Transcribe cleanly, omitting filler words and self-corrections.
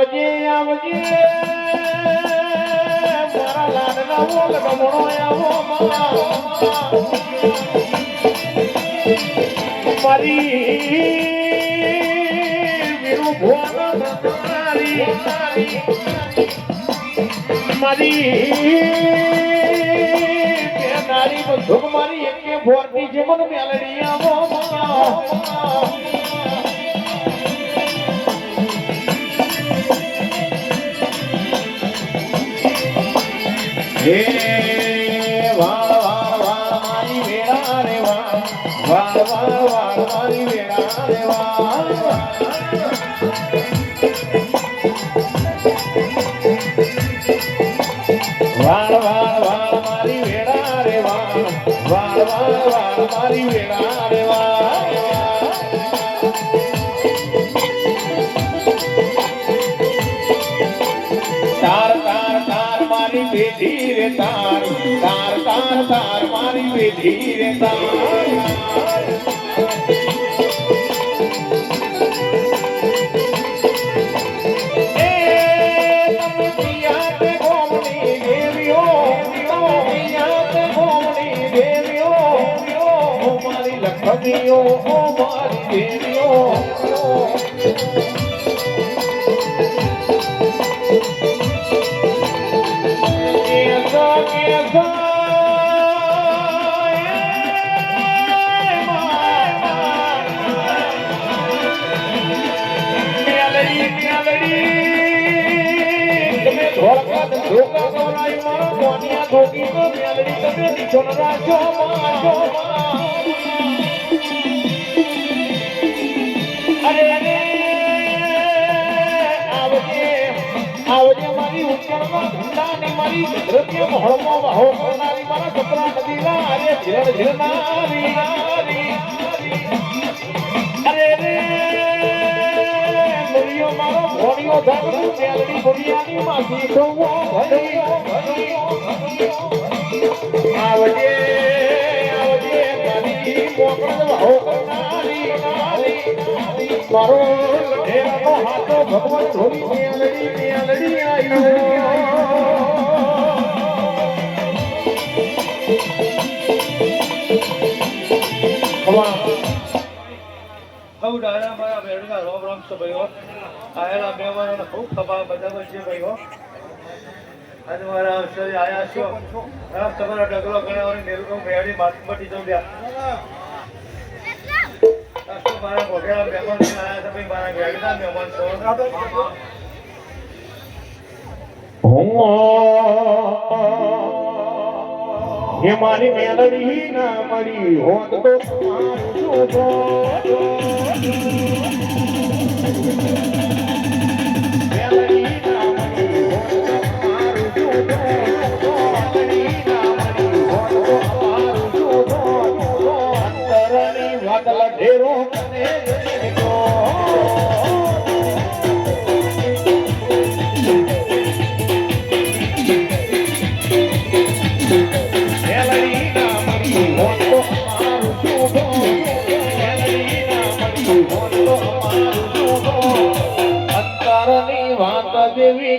આવજે આવજે મારા લાડના બોલ ગમણો આવો મારી વીરુ ભુવન મારી નારી બંધુક મારી એકે ભોરની જીવન મેલડી આવો હે વાળ વાળ વાળ મારી વેળા રે વાળ વાળ વાળ વાળ મારી વેળા રે વાળ વાળ વાળ વાળ મારી વેળા રે વાળ વાળ વાળ વાળ મારી વેળા રે વાળ તાર તાર તાર મારી બેધી રે તાર તાર તાર તાર મારી બેધી રે તાર ઓ મારી દેવીઓ આવજે મારી ઉત્તરમાં ધંધાની મારી ધૃત્ય મહોળમાં વહો કરનારી મારા કપરા નદીના અરે ધીરણ ધીરનારી અરે રે મુરિયો મારો ભોણિયો ધાગરું મેલડી મુરિયાની માસી ખોવો ભરી આવજે આવજે મારી મોકળ વહો કરનારી મારો ઢેરાનો હાથો ભગવાન ધોરી મેલડી ખૂબ ડાયરા મારા બેડકા રોમ રોમ સો ભાઈઓ આયેલા મહેમાનોને ખૂબ ખભા બધા છે ભાઈઓ આજે મારા અવસરે આયા છો તમારા ડગલો ગણાવવાની નિર્ગમ મેળી માતમટી જો ગયા મારા મોઢેલા મહેમાન આયા તમે મારા બેડકા મહેમાન છો હે મારી મેલડી ના મળી હોત તો ઢેરો અંતરની વાત દેવી